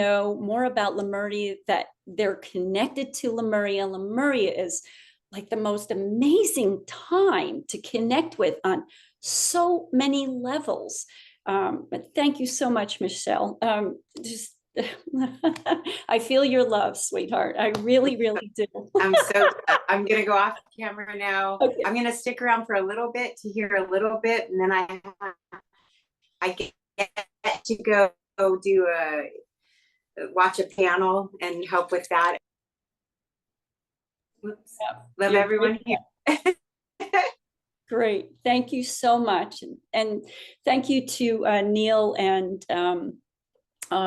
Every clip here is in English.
know more about Lemuria, that they're connected to Lemuria. Lemuria is like the most amazing time to connect with on so many levels. But thank you so much, Michelle. Just I feel your love, sweetheart. I really, really do. I'm gonna go off camera now. Okay. I'm gonna stick around for a little bit to hear a little bit, and then I get to go do watch a panel and help with that. Whoops. Love everyone here. Great. Thank you so much. And thank you to Neil and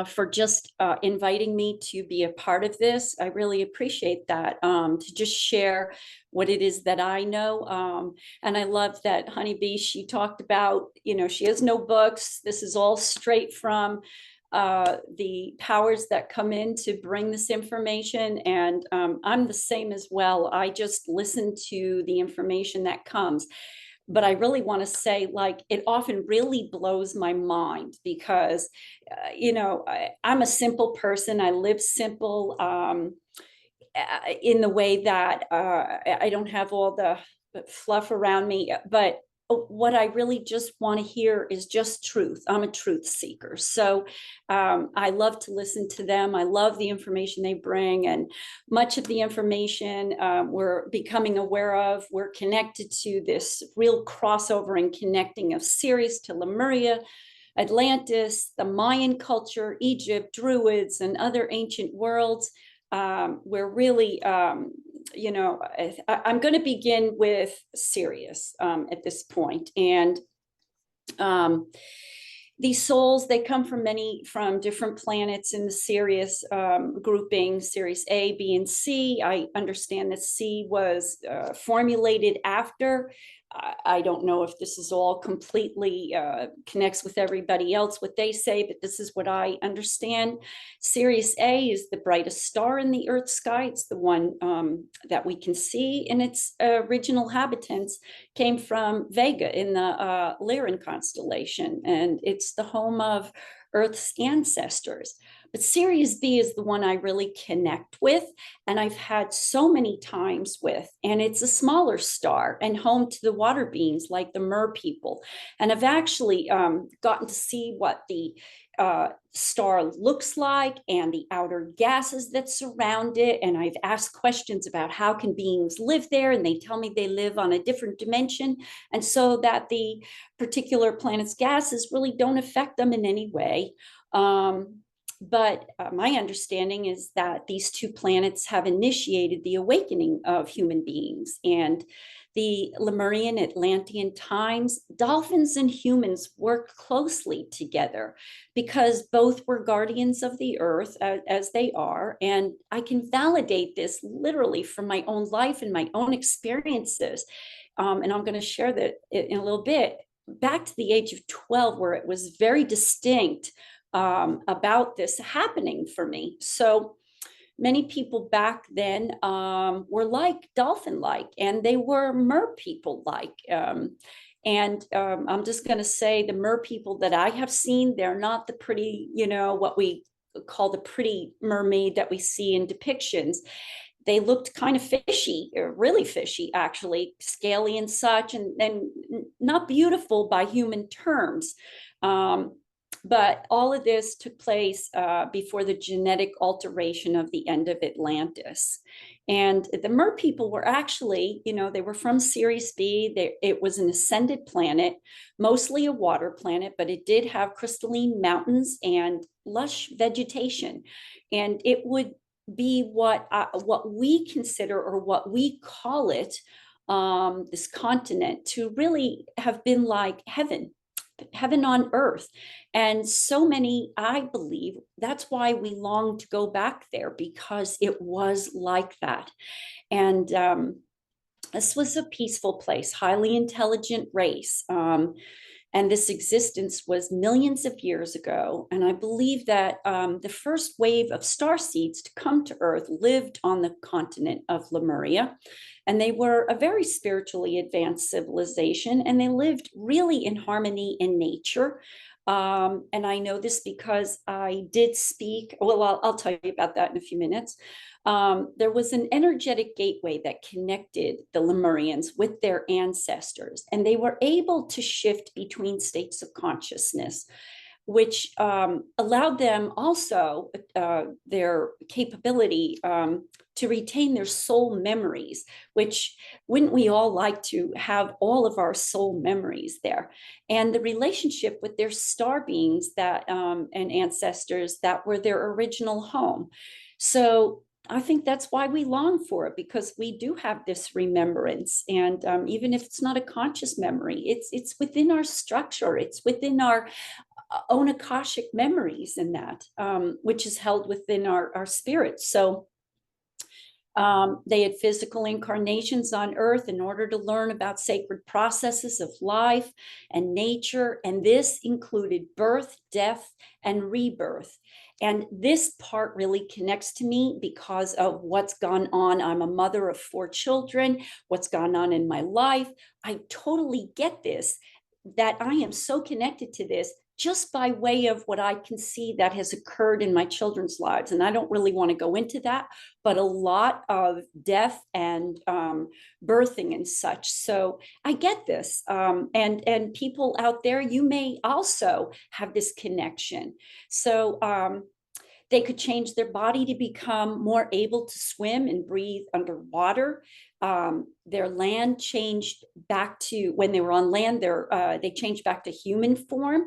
for just inviting me to be a part of this. I really appreciate that, to just share what it is that I know. And I love that Honeybee, she talked about, she has no books. This is all straight from the powers that come in to bring this information. And I'm the same as well. I just listen to the information that comes. But I really want to say, like, it often really blows my mind because, I'm a simple person. I live simple in the way that I don't have all the fluff around me. But what I really just want to hear is just truth. I'm a truth seeker. So I love to listen to them. I love the information they bring. And much of the information we're becoming aware of, we're connected to this real crossover and connecting of Sirius to Lemuria, Atlantis, the Mayan culture, Egypt, Druids, and other ancient worlds. We're really I'm going to begin with Sirius at this point. And these souls, they come from different planets in the Sirius grouping, Sirius A, B, and C. I understand that C was formulated after. I don't know if this is all completely connects with everybody else, what they say, but this is what I understand. Sirius A is the brightest star in the Earth sky. It's the one that we can see, and its original habitants came from Vega in the Lyran constellation, and it's the home of Earth's ancestors. But Sirius B is the one I really connect with, and I've had so many times with, and it's a smaller star and home to the water beings like the mer people. And I've actually gotten to see what the star looks like and the outer gases that surround it. And I've asked questions about how can beings live there, and they tell me they live on a different dimension, and so that the particular planet's gases really don't affect them in any way. But my understanding is that these two planets have initiated the awakening of human beings. And the Lemurian Atlantean times, dolphins and humans worked closely together because both were guardians of the earth, as they are. And I can validate this literally from my own life and my own experiences. And I'm going to share that in a little bit. Back to the age of 12, where it was very distinct about this happening for me. So many people back then were like dolphin-like, and they were mer people-like. I'm just going to say the mer people that I have seen, they're not the pretty, what we call the pretty mermaid that we see in depictions. They looked kind of fishy, really fishy, actually, scaly and such, and not beautiful by human terms. But all of this took place before the genetic alteration of the end of Atlantis. And the Mer people were actually, they were from Sirius B. It was an ascended planet, mostly a water planet, but it did have crystalline mountains and lush vegetation. And it would be what we consider, or what we call it, this continent, to really have been like heaven on earth. And so many, I believe, that's why we long to go back there, because it was like that. And this was a peaceful place, highly intelligent race. And this existence was millions of years ago. And I believe that the first wave of star seeds to come to Earth lived on the continent of Lemuria. And they were a very spiritually advanced civilization, and they lived really in harmony in nature. And I know this because I did speak. Well, I'll tell you about that in a few minutes. There was an energetic gateway that connected the Lemurians with their ancestors, and they were able to shift between states of consciousness, which allowed them also their capability to retain their soul memories, which wouldn't we all like to have all of our soul memories there? And the relationship with their star beings that and ancestors that were their original home. So I think that's why we long for it, because we do have this remembrance, and even if it's not a conscious memory, it's within our structure, it's within our own akashic memories, in that which is held within our spirit. So they had physical incarnations on earth in order to learn about sacred processes of life and nature, and this included birth, death, and rebirth. And this part really connects to me because of what's gone on. I'm a mother of 4 children, what's gone on in my life. I totally get this, that I am so connected to this just by way of what I can see that has occurred in my children's lives. And I don't really want to go into that, but a lot of death and birthing and such. So I get this. And people out there, you may also have this connection. So they could change their body to become more able to swim and breathe underwater. Their land changed back to, when they were on land, they changed back to human form,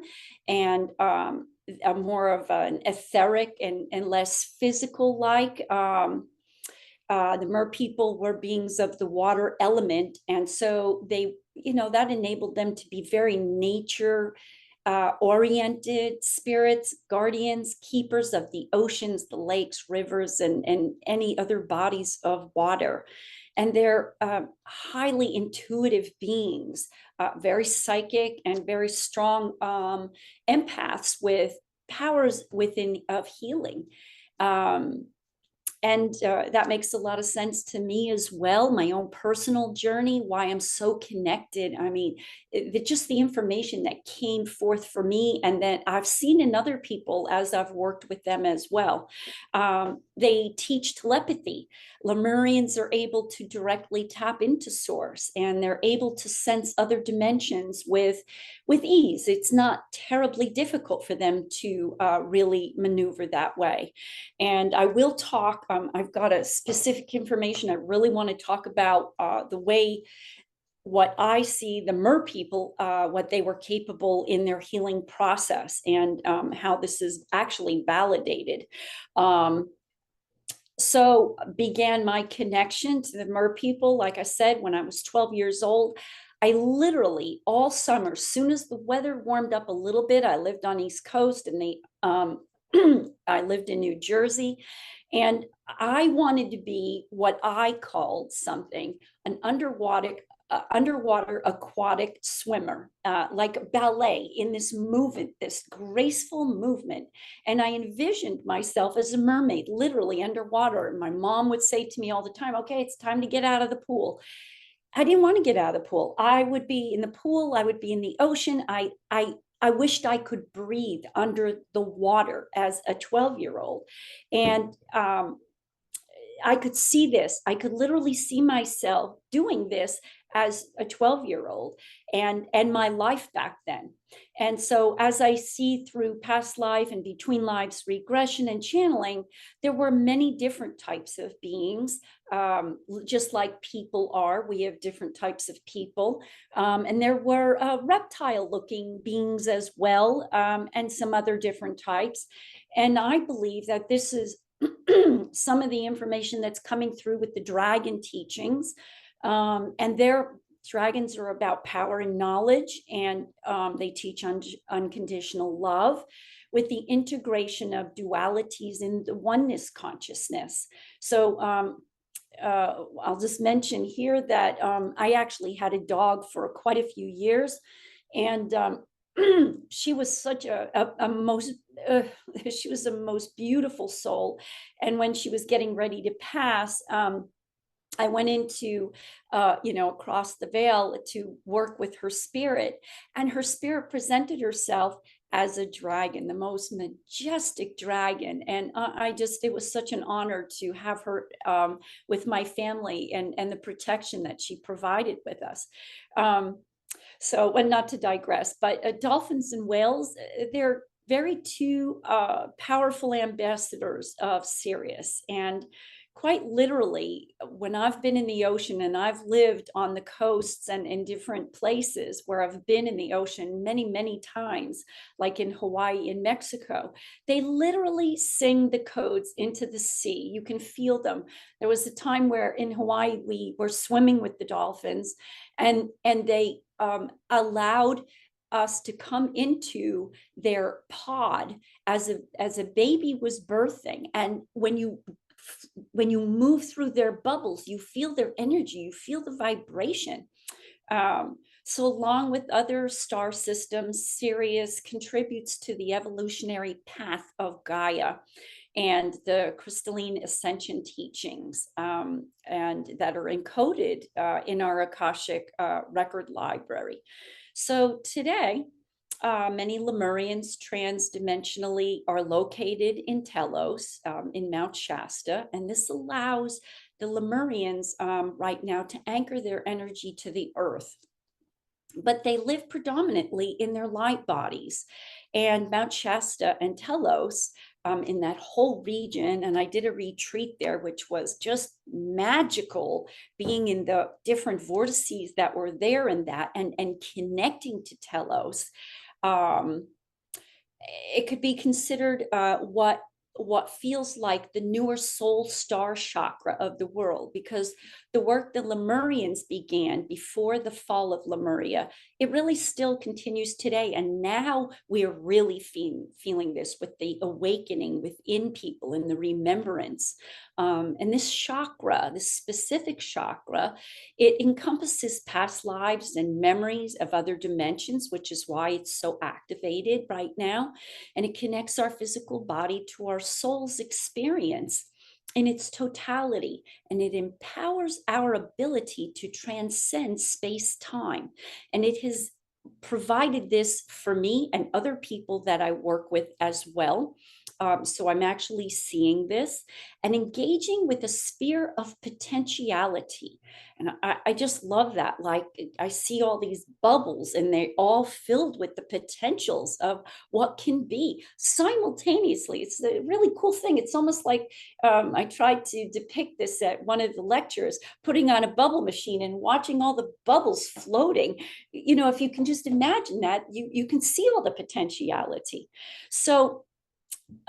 and a more of an etheric and less physical like. The mer people were beings of the water element. And so they, that enabled them to be very nature oriented spirits, guardians, keepers of the oceans, the lakes, rivers, and any other bodies of water. And they're highly intuitive beings, very psychic and very strong empaths with powers within of healing. And that makes a lot of sense to me as well. My own personal journey, why I'm so connected. I mean, just the information that came forth for me, and that I've seen in other people as I've worked with them as well. They teach telepathy. Lemurians are able to directly tap into source, and they're able to sense other dimensions with ease. It's not terribly difficult for them to really maneuver that way. And I will talk, I've got a specific information I really want to talk about the way what I see the mer people, what they were capable in their healing process, and how this is actually validated. So began my connection to the mer people, like I said, when I was 12 years old. I literally all summer, as soon as the weather warmed up a little bit, I lived on East Coast, and I lived in New Jersey, and I wanted to be what I called something, an underwater aquatic swimmer, like ballet, in this movement, this graceful movement. And I envisioned myself as a mermaid, literally underwater. And my mom would say to me all the time, okay, it's time to get out of the pool. I didn't want to get out of the pool. I would be in the pool. I would be in the ocean. I wished I could breathe under the water as a 12-year-old. And I could see this. I could literally see myself doing this as a 12-year-old and my life back then. And so as I see through past life and between lives regression and channeling, there were many different types of beings, just like people are. We have different types of people. And there were reptile-looking beings as well, and some other different types. And I believe that this is some of the information that's coming through with the dragon teachings. And their dragons are about power and knowledge, and they teach unconditional love with the integration of dualities in the oneness consciousness. So I'll just mention here that I actually had a dog for quite a few years, and she was such she was the most beautiful soul. And when she was getting ready to pass, I went into, across the veil to work with her spirit, and her spirit presented herself as a dragon, the most majestic dragon. And it was such an honor to have her with my family, and the protection that she provided with us. So, and not to digress, but dolphins and whales, they're very two powerful ambassadors of Sirius. And quite literally, when I've been in the ocean, and I've lived on the coasts and in different places where I've been in the ocean many, many times, like in Hawaii and Mexico, they literally sing the codes into the sea. You can feel them. There was a time where in Hawaii, we were swimming with the dolphins, and they allowed us to come into their pod as a baby was birthing. And when you move through their bubbles, you feel their energy, you feel the vibration. So along with other star systems, Sirius contributes to the evolutionary path of Gaia and the crystalline ascension teachings, and that are encoded in our Akashic record library. So today, many Lemurians transdimensionally are located in Telos, in Mount Shasta, and this allows the Lemurians right now to anchor their energy to the earth. But they live predominantly in their light bodies. And Mount Shasta and Telos, in that whole region, and I did a retreat there, which was just magical, being in the different vortices that were there in that, and connecting to Telos. It could be considered what feels like the newer soul star chakra of the world, because the work the Lemurians began before the fall of Lemuria, it really still continues today. And now we're really feeling this with the awakening within people and the remembrance. And this chakra, this specific chakra, it encompasses past lives and memories of other dimensions, which is why it's so activated right now. And it connects our physical body to our soul's experience in its totality, and it empowers our ability to transcend space-time. And it has provided this for me and other people that I work with as well. So I'm actually seeing this and engaging with a sphere of potentiality. And I just love that. Like, I see all these bubbles, and they're all filled with the potentials of what can be simultaneously. It's a really cool thing. It's almost like I tried to depict this at one of the lectures, putting on a bubble machine and watching all the bubbles floating. You know, if you can just imagine that, you can see all the potentiality. So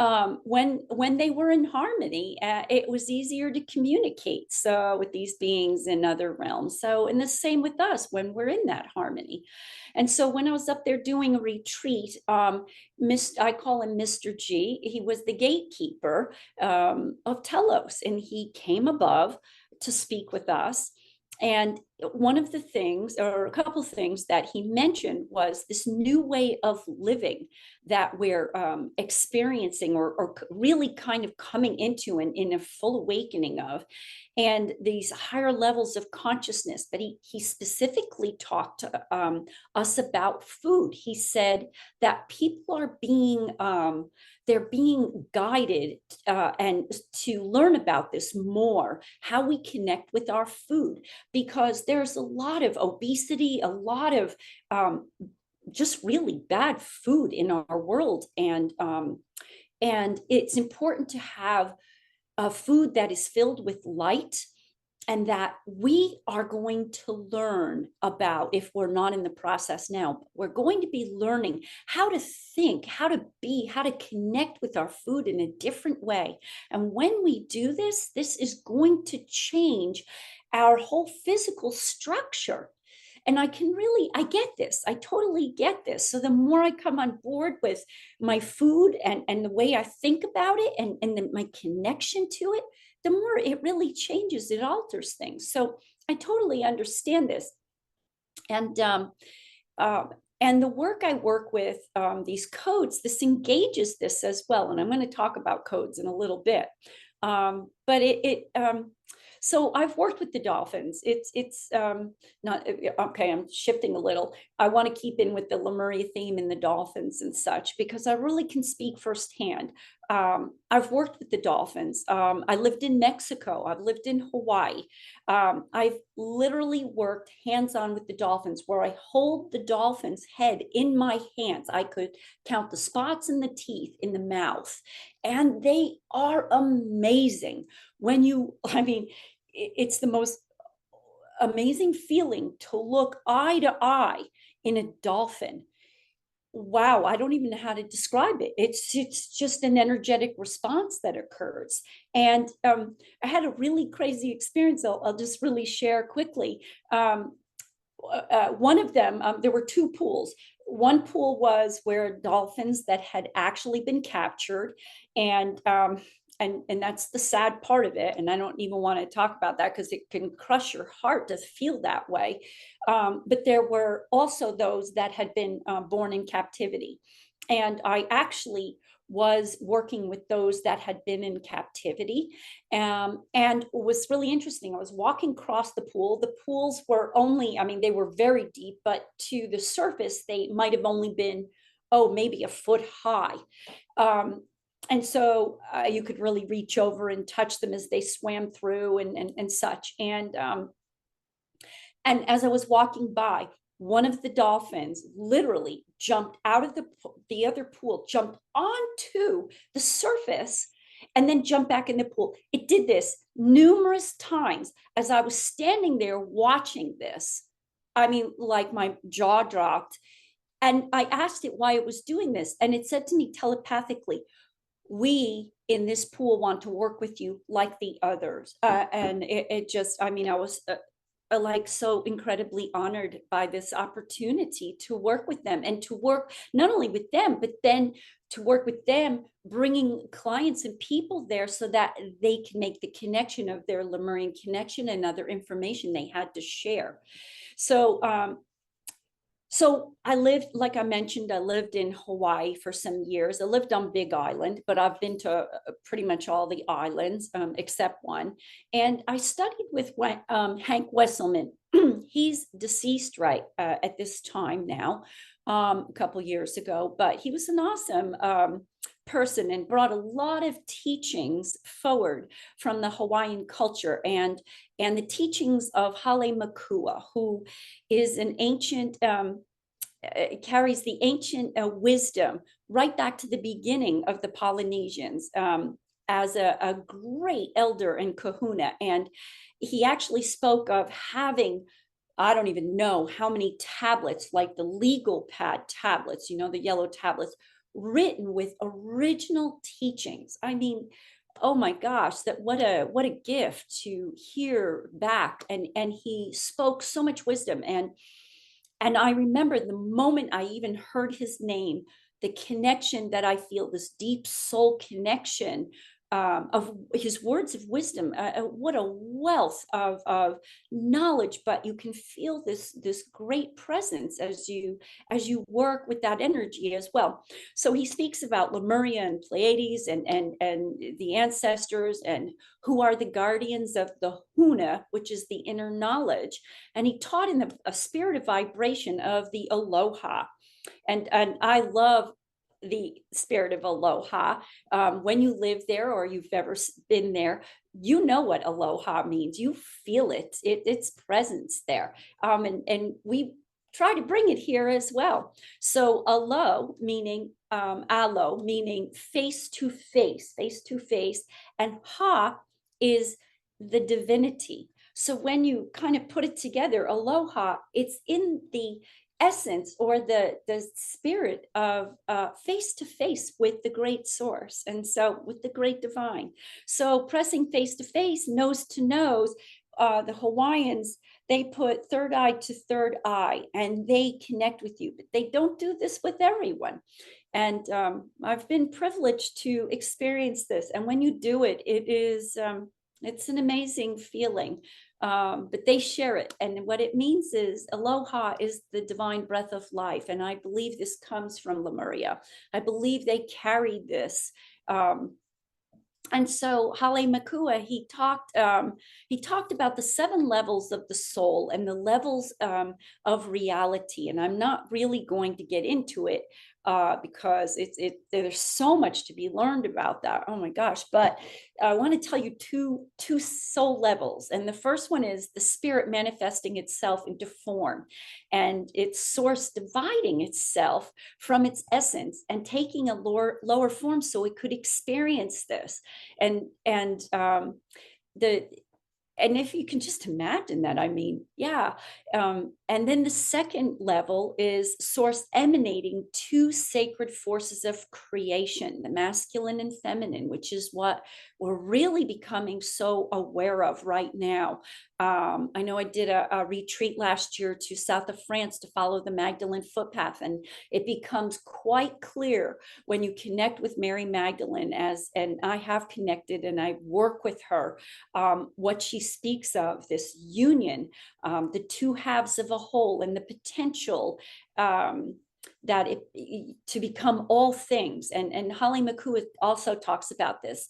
when they were in harmony, it was easier to communicate with these beings in other realms. So, and the same with us when we're in that harmony. And so when I was up there doing a retreat, I call him Mr. G. He was the gatekeeper of Telos, and he came above to speak with us. And one of the things, or a couple of things that he mentioned, was this new way of living that we're experiencing, or really kind of coming into and in a full awakening of, and these higher levels of consciousness. But he specifically talked to us about food. He said that people are being they're being guided and to learn about this more, how we connect with our food, because there's a lot of obesity, a lot of just really bad food in our world. And it's important to have a food that is filled with light, and that we are going to learn about, if we're not in the process now. We're going to be learning how to think, how to be, how to connect with our food in a different way. And when we do this, this is going to change our whole physical structure. And I get this. I totally get this. So the more I come on board with my food and the way I think about it, and my connection to it, the more it really changes, it alters things. So I totally understand this. And the work I work with, these codes, this engages this as well. And I'm going to talk about codes in a little bit. But so I've worked with the dolphins. It's not okay. I'm shifting a little. I want to keep in with the Lemuria theme and the dolphins and such, because I really can speak firsthand. I've worked with the dolphins. I lived in Mexico. I've lived in Hawaii. I've literally worked hands-on with the dolphins, where I hold the dolphin's head in my hands. I could count the spots in the teeth in the mouth, and they are amazing. When you, I mean, it's the most amazing feeling to look eye to eye in a dolphin. Wow, I don't even know how to describe it. It's just an energetic response that occurs. And I had a really crazy experience. I'll just really share quickly. One of them, there were two pools. One pool was where dolphins that had actually been captured, and that's the sad part of it. And I don't even want to talk about that, because it can crush your heart to feel that way. But there were also those that had been born in captivity, and I actually was working with those that had been in captivity. And it was really interesting. I was walking across the pool. The pools were only, I mean, they were very deep, but to the surface, they might have only been, oh, maybe a foot high. And so you could really reach over and touch them as they swam through and such. And as I was walking by, one of the dolphins literally jumped out of the other pool, jumped onto the surface, and then jumped back in the pool. It did this numerous times as I was standing there watching this. I mean, like my jaw dropped. And I asked it why it was doing this. And it said to me telepathically, we in this pool want to work with you like the others. And it just, I mean, I was like so incredibly honored by this opportunity to work with them, and to work not only with them, but then to work with them, bringing clients and people there so that they can make the connection of their Lemurian connection and other information they had to share. So I lived, like I mentioned, I lived in Hawaii for some years. I lived on Big Island, but I've been to pretty much all the islands except one. And I studied with Hank Wesselman. He's deceased right at this time now, a couple years ago, but he was an awesome person and brought a lot of teachings forward from the Hawaiian culture and the teachings of Hale Makua, who is an ancient, carries the ancient wisdom right back to the beginning of the Polynesians, as a great elder and kahuna. And he actually spoke of having, I don't even know how many tablets, like the legal pad tablets, you know, the yellow tablets, written with original teachings. I mean, oh my gosh, that what a gift to hear back. And he spoke so much wisdom. And I remember the moment I even heard his name, the connection that I feel, this deep soul connection of his words of wisdom. What a wealth of knowledge! But you can feel this great presence as you work with that energy as well. So he speaks about Lemuria and Pleiades and the ancestors, and who are the guardians of the Huna, which is the inner knowledge. And he taught in a spirit of vibration of the Aloha. And I love the spirit of Aloha. When you live there or you've ever been there, you know what Aloha means. You feel its presence there. And we try to bring it here as well. So alo meaning alo meaning face to face, and ha is the divinity. So when you kind of put it together, aloha, it's in the essence or the spirit of face to face with the great source, and so with the great divine. So pressing face to face, nose to nose, the Hawaiians, they put third eye to third eye and they connect with you, but they don't do this with everyone. And I've been privileged to experience this, and when you do it, it is it's an amazing feeling. But they share it. And what it means is aloha is the divine breath of life. And I believe this comes from Lemuria. I believe they carried this And so Hale Makua, he talked about the 7 levels of the soul and the levels of reality. And I'm not really going to get into it because there's so much to be learned about that. Oh my gosh! But I want to tell you two soul levels, and the first one is the spirit manifesting itself into form, and its source dividing itself from its essence and taking a lower form so it could experience this. The and if you can just imagine that, I mean, yeah. And then the second level is source emanating 2 sacred forces of creation, the masculine and feminine, which is what we're really becoming so aware of right now. I know I did a retreat last year to south of France to follow the Magdalene footpath, and it becomes quite clear when you connect with Mary Magdalene, and I have connected and I work with her, what she speaks of, this union, the 2 halves of a whole, and the potential that to become all things. And Hale Makua also talks about this,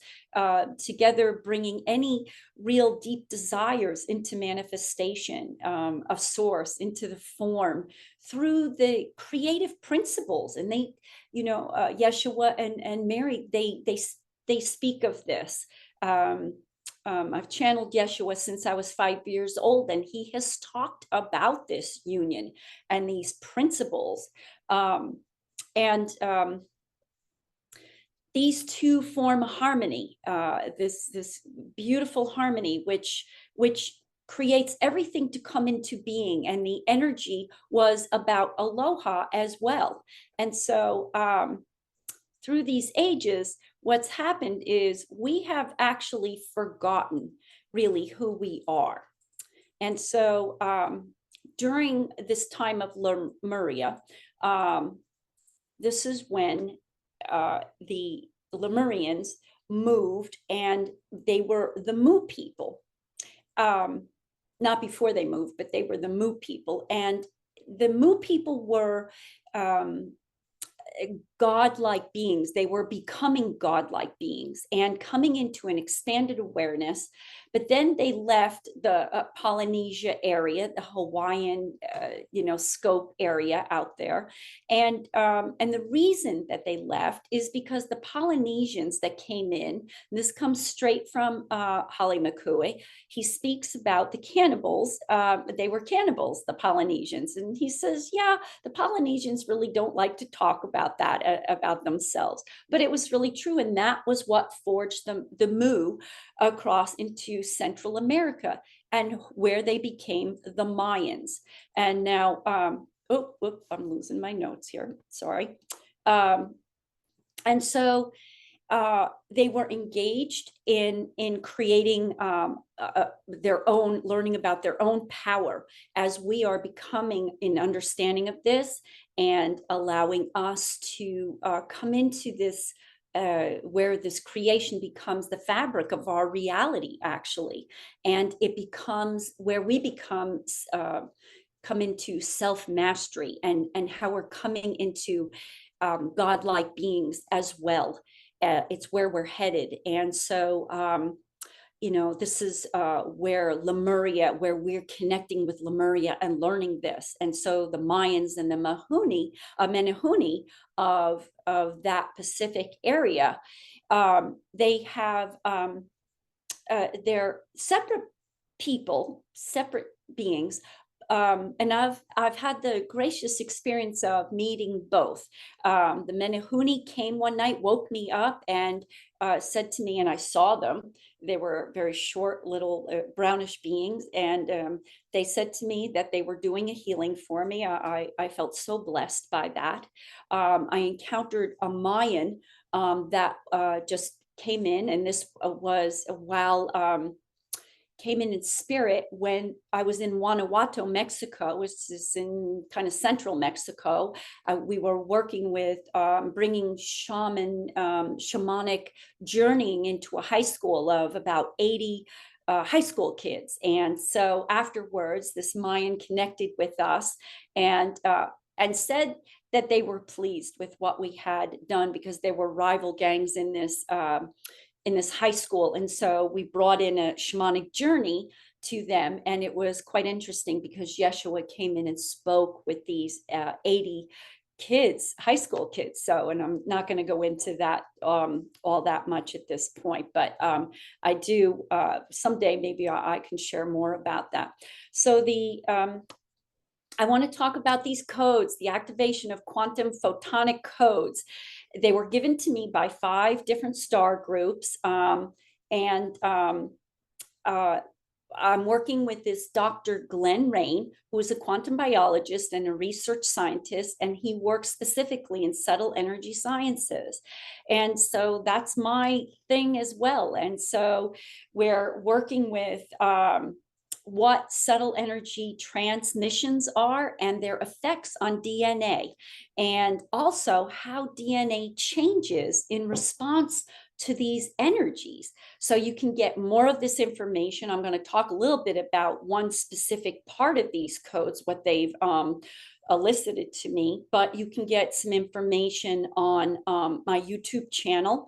together bringing any real deep desires into manifestation of source, into the form through the creative principles. And they, Yeshua and Mary, they speak of this. I've channeled Yeshua since I was 5 years old, and he has talked about this union and these principles. And these 2 form a harmony, this beautiful harmony, which creates everything to come into being. And the energy was about aloha as well. And so through these ages, what's happened is we have actually forgotten really who we are. And so during this time of Lemuria, this is when the Lemurians moved, and they were the Mu people. Not before they moved, but they were the Mu people. And the Mu people were godlike beings. They were becoming godlike beings and coming into an expanded awareness. But then they left the Polynesia area, the Hawaiian, scope area out there. And the reason that they left is because the Polynesians that came in, this comes straight from Hale Makua. He speaks about the cannibals. They were cannibals, the Polynesians. And he says, yeah, the Polynesians really don't like to talk about that, about themselves. But it was really true. And that was what forged the Mu across into Central America, and where they became the Mayans. And now, I'm losing my notes here. Sorry. And so they were engaged in creating their own, learning about their own power, as we are becoming in understanding of this and allowing us to come into this, where this creation becomes the fabric of our reality, actually. And it becomes where we come into self-mastery, and how we're coming into godlike beings as well. It's where we're headed. And so, this is where Lemuria, where we're connecting with Lemuria and learning this. And so the Mayans and the Menehune of that Pacific area, they have, they're separate people, separate beings. And I've had the gracious experience of meeting both. The Menehune came one night, woke me up, and said to me, and I saw them. They were very short, little brownish beings, and they said to me that they were doing a healing for me. I felt so blessed by that. I encountered a Mayan that just came in, and this was while. Came in spirit when I was in Guanajuato, Mexico, which is in kind of central Mexico. We were working with bringing shamanic journeying into a high school of about 80 high school kids. And so afterwards, this Mayan connected with us and said that they were pleased with what we had done, because there were rival gangs in this in this high school. And so we brought in a shamanic journey to them. And it was quite interesting because Yeshua came in and spoke with these 80 kids, high school kids. So, and I'm not going to go into that all that much at this point, but I do someday, maybe I can share more about that. So I want to talk about these codes, the activation of quantum photonic codes. They were given to me by 5 different star groups. And I'm working with this Dr. Glenn Rain, who is a quantum biologist and a research scientist, and he works specifically in subtle energy sciences. And so that's my thing as well. And so we're working with what subtle energy transmissions are and their effects on DNA, and also how DNA changes in response to these energies. So you can get more of this information. I'm going to talk a little bit about one specific part of these codes, what they've elicited to me, but you can get some information on my YouTube channel.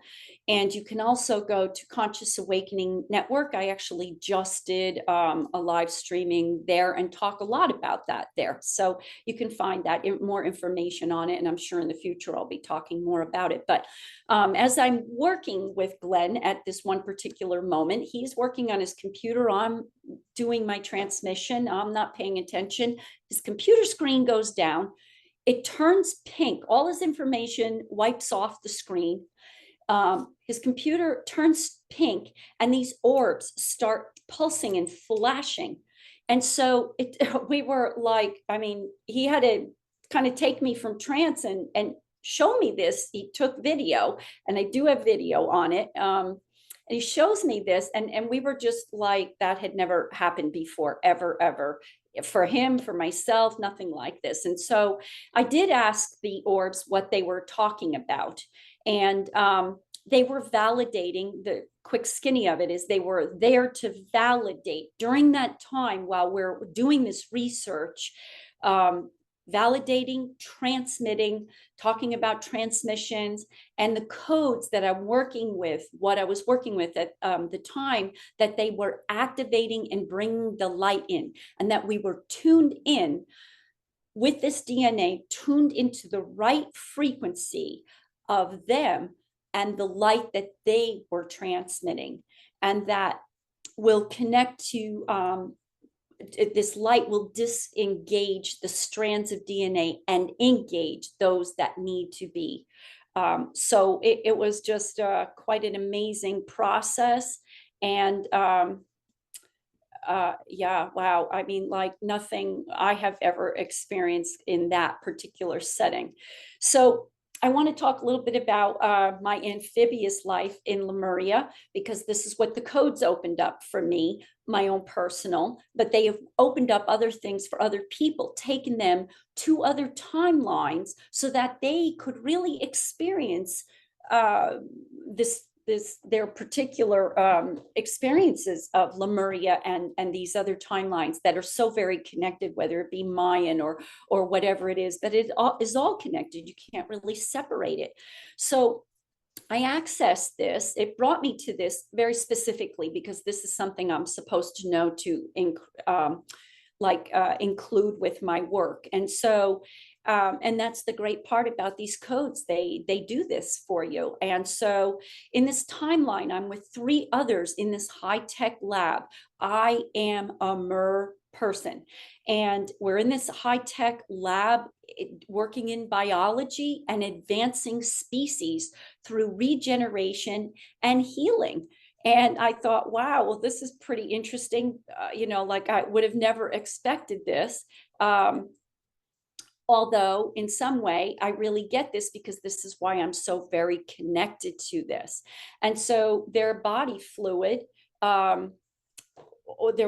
And you can also go to Conscious Awakening Network. I actually just did a live streaming there and talk a lot about that there. So you can find that more information on it. And I'm sure in the future I'll be talking more about it. But as I'm working with Glenn at this one particular moment, he's working on his computer. I'm doing my transmission. I'm not paying attention. His computer screen goes down. It turns pink. All his information wipes off the screen. His computer turns pink and these orbs start pulsing and flashing. And so we were like, I mean, he had to kind of take me from trance and show me this. He took video, and I do have video on it. And he shows me this, and we were just like, that had never happened before, ever, for him, for myself, nothing like this. And so I did ask the orbs what they were talking about. And they were validating. The quick skinny of it is they were there to validate during that time while we're doing this research, validating, transmitting, talking about transmissions, and the codes that I'm working with, what I was working with at the time, that they were activating and bringing the light in, and that we were tuned in with this DNA, tuned into the right frequency of them and the light that they were transmitting, and that will connect to this light will disengage the strands of DNA and engage those that need to be. So it was just quite an amazing process. And yeah, wow. I mean, like nothing I have ever experienced in that particular setting. So I want to talk a little bit about my amphibious life in Lemuria, because this is what the codes opened up for me, my own personal, but they have opened up other things for other people, taken them to other timelines so that they could really experience their particular experiences of Lemuria and these other timelines that are so very connected, whether it be Mayan or whatever it is, that it is all connected. You can't really separate it. So I accessed this. It brought me to this very specifically because this is something I'm supposed to know to include with my work. And so and that's the great part about these codes. They do this for you. And so in this timeline, I'm with 3 others in this high-tech lab. I am a mer person, and we're in this high-tech lab working in biology and advancing species through regeneration and healing. And I thought, wow, well, this is pretty interesting. Like I would have never expected this. Although in some way I really get this, because this is why I'm so very connected to this. And so their body fluid, there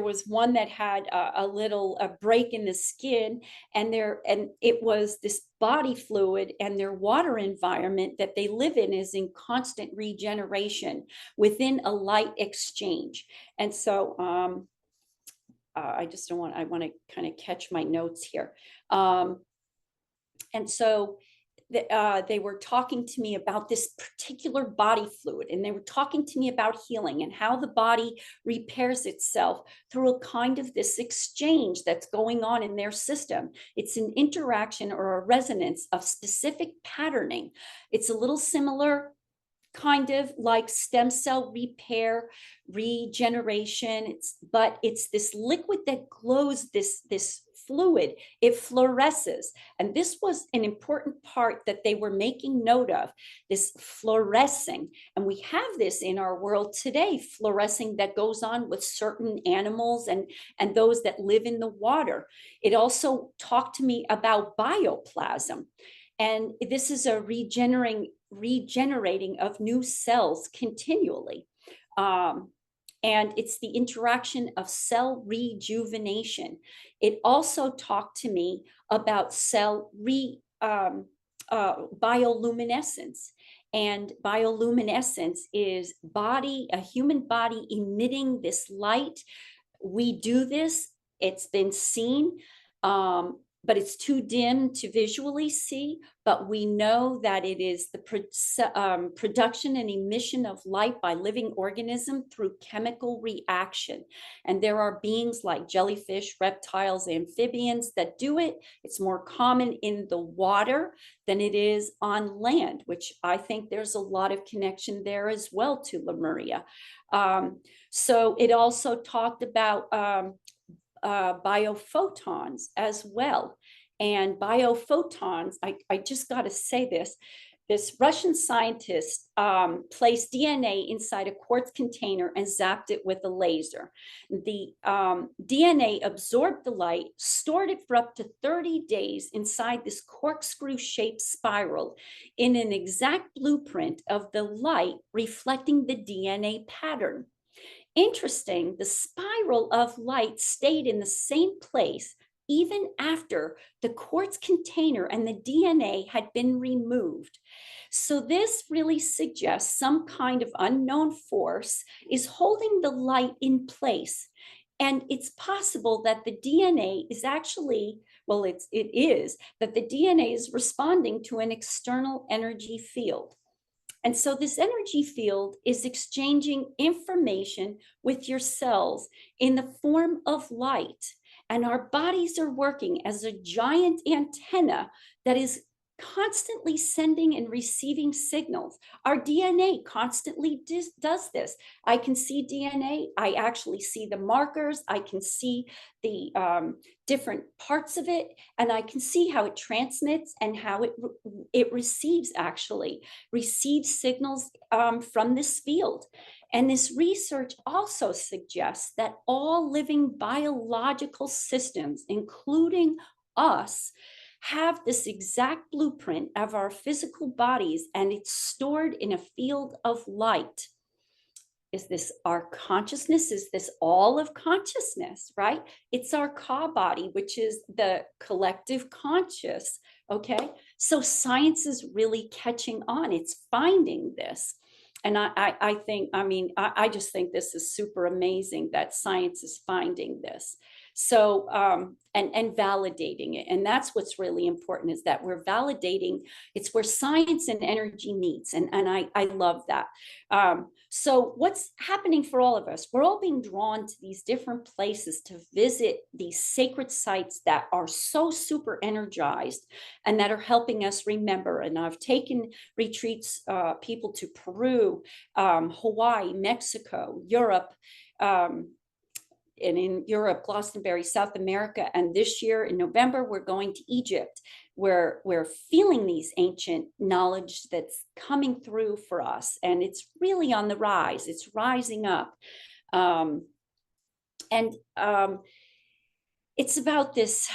was one that had a break in the skin, and it was this body fluid, and their water environment that they live in is in constant regeneration within a light exchange. And so I want to kind of catch my notes here. And so they were talking to me about this particular body fluid, and they were talking to me about healing and how the body repairs itself through a kind of this exchange that's going on in their system. It's an interaction or a resonance of specific patterning. It's a little similar, kind of like stem cell repair, regeneration. But it's this liquid that glows, this fluid, it fluoresces. And this was an important part that they were making note of, this fluorescing. And we have this in our world today, fluorescing that goes on with certain animals and those that live in the water. It also talked to me about bioplasm. And this is a regenerating of new cells continually. And it's the interaction of cell rejuvenation. It also talked to me about cell bioluminescence. And bioluminescence is a human body emitting this light. We do this, it's been seen. But it's too dim to visually see. But we know that it is the production and emission of light by living organism through chemical reaction. And there are beings like jellyfish, reptiles, amphibians that do it. It's more common in the water than it is on land, which I think there's a lot of connection there as well to Lemuria. So it also talked about biophotons as well. And biophotons, I just got to say this Russian scientist placed DNA inside a quartz container and zapped it with a laser. The DNA absorbed the light, stored it for up to 30 days inside this corkscrew-shaped spiral in an exact blueprint of the light reflecting the DNA pattern. Interesting, the spiral of light stayed in the same place even after the quartz container and the DNA had been removed. So this really suggests some kind of unknown force is holding the light in place. And it's possible that the DNA is actually, well, it is, that the DNA is responding to an external energy field. And so this energy field is exchanging information with your cells in the form of light. And our bodies are working as a giant antenna that is constantly sending and receiving signals. Our DNA constantly does this. I can see DNA. I actually see the markers. I can see the different parts of it, and I can see how it transmits and how it receives signals from this field. And this research also suggests that all living biological systems, including us, have this exact blueprint of our physical bodies, and it's stored in a field of light. Is this our consciousness? Is this all of consciousness, right? It's our Ka body, which is the collective conscious, okay? So science is really catching on. It's finding this. And I think, I just think this is super amazing that science is finding this. So, and validating it. And that's what's really important, is that we're validating. It's where science and energy meets. And I love that. So what's happening for all of us? We're all being drawn to these different places to visit these sacred sites that are so super energized and that are helping us remember. And I've taken retreats, people to Peru, Hawaii, Mexico, Europe, and in Europe, Glastonbury, South America. And this year in November, we're going to Egypt, where we're feeling these ancient knowledge that's coming through for us. And it's really on the rise. It's rising up. It's about this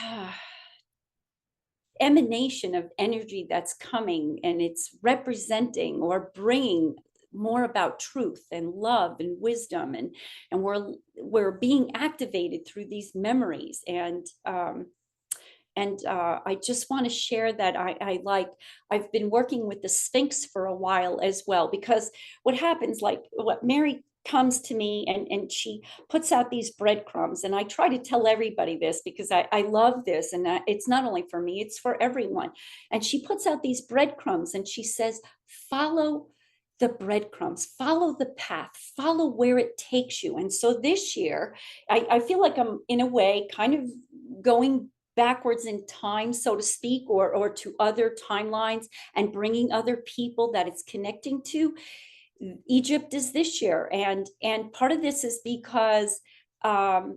emanation of energy that's coming, and it's representing or bringing more about truth and love and wisdom, and we're being activated through these memories. And I just want to share that I've been working with the Sphinx for a while as well, because what happens, like what Mary comes to me and she puts out these breadcrumbs. And I try to tell everybody this because I love this. And it's not only for me, it's for everyone. And she puts out these breadcrumbs and she says, follow the breadcrumbs, follow the path, follow where it takes you. And so this year, I feel like I'm in a way kind of going backwards in time, so to speak, or to other timelines and bringing other people that it's connecting to. Egypt is this year, and part of this is because I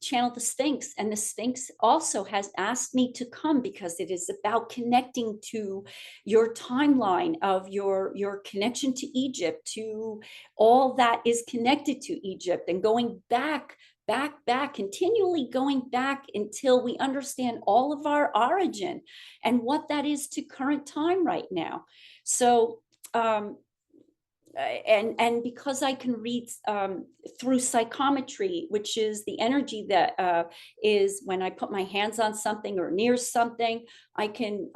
channeled the Sphinx, and the Sphinx also has asked me to come because it is about connecting to your timeline of your connection to Egypt, to all that is connected to Egypt, and going back, continually going back until we understand all of our origin and what that is to current time right now. So and because I can read through psychometry, which is the energy that is when I put my hands on something or near something, I can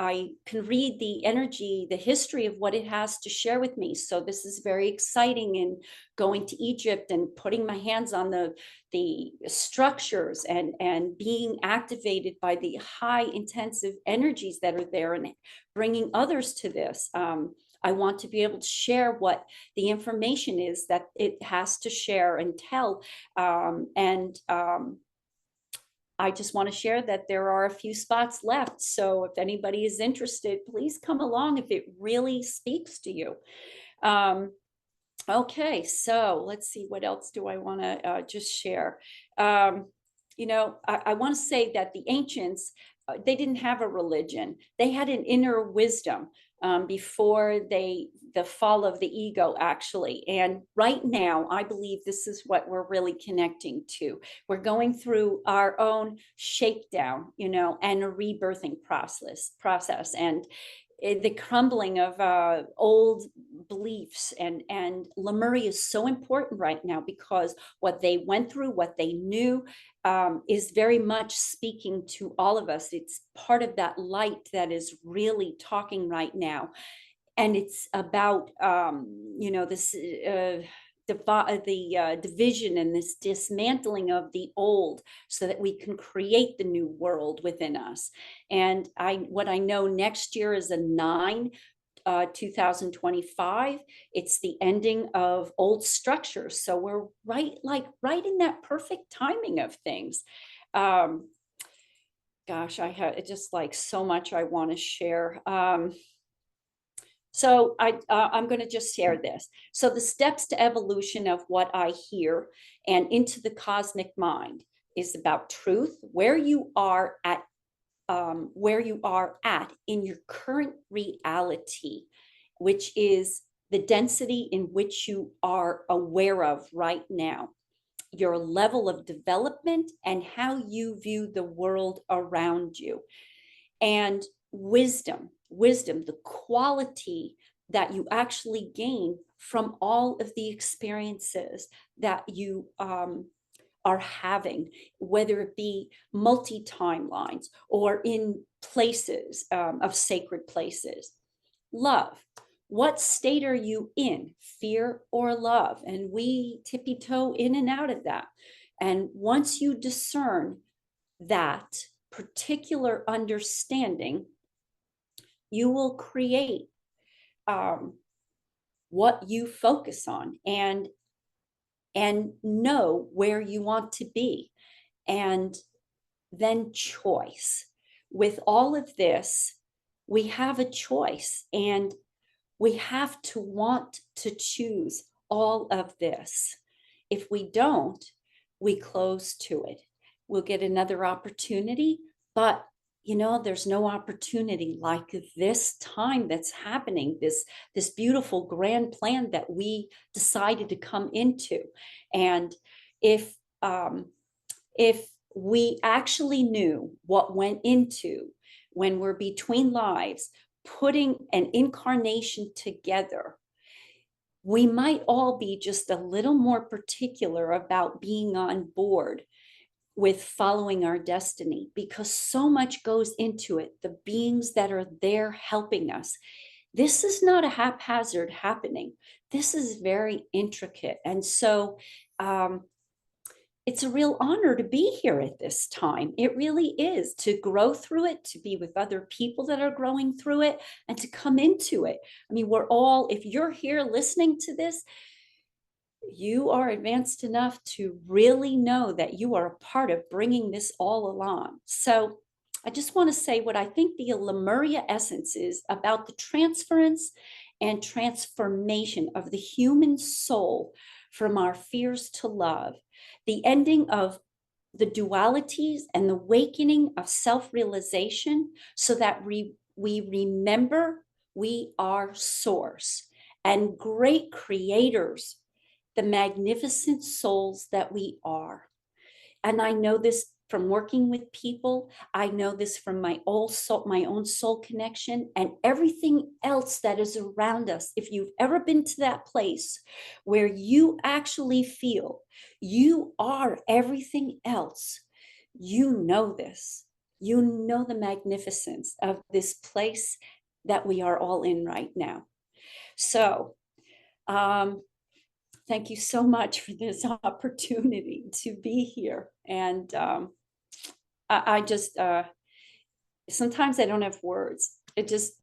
read the energy, the history of what it has to share with me. So this is very exciting in going to Egypt and putting my hands on the structures and being activated by the high intensive energies that are there and bringing others to this. I want to be able to share what the information is that it has to share and tell. I just want to share that there are a few spots left. So if anybody is interested, please come along if it really speaks to you. Okay, so let's see, what else do I want to just share? You know, I want to say that the ancients, they didn't have a religion. They had an inner wisdom before the fall of the ego, actually. And right now, I believe this is what we're really connecting to. We're going through our own shakedown, you know, and a rebirthing process. And the crumbling of old beliefs, and Lemuria is so important right now because what they went through, what they knew, is very much speaking to all of us. It's part of that light that is really talking right now, and it's about you know, this the division and this dismantling of the old so that we can create the new world within us. And what I know next year is a 9, 2025. It's the ending of old structures. So we're right in that perfect timing of things. Gosh, I have just like so much I want to share. So I'm going to just share this. So the steps to evolution of what I hear and into the cosmic mind is about truth, where you are at in your current reality, which is the density in which you are aware of right now, your level of development, and how you view the world around you. And wisdom, the quality that you actually gain from all of the experiences that you are having, whether it be multi-timelines or in places of sacred places. Love. What state are you in, fear or love? And we tippy-toe in and out of that. And once you discern that particular understanding, you will create what you focus on and know where you want to be. And then choice. With all of this, we have a choice, and we have to want to choose all of this. If we don't, we close to it. We'll get another opportunity, but you know, there's no opportunity like this time that's happening, this beautiful grand plan that we decided to come into. And if we actually knew what went into when we're between lives, putting an incarnation together, we might all be just a little more particular about being on board with following our destiny, because so much goes into it. The beings that are there helping us, This is not a haphazard happening. This is very intricate. And so it's a real honor to be here at this time. It really is, to grow through it, to be with other people that are growing through it, and to come into it. I mean, we're all, if you're here listening to this, you are advanced enough to really know that you are a part of bringing this all along. So I just want to say what I think the Lemuria essence is about the transference and transformation of the human soul from our fears to love, the ending of the dualities and the awakening of self-realization, so that we remember we are source and great creators, the magnificent souls that we are. And I know this from working with people. I know this from my own soul connection, and everything else that is around us. If you've ever been to that place where you actually feel you are everything else, you know this. You know the magnificence of this place that we are all in right now. So, thank you so much for this opportunity to be here. And I just, sometimes I don't have words. It just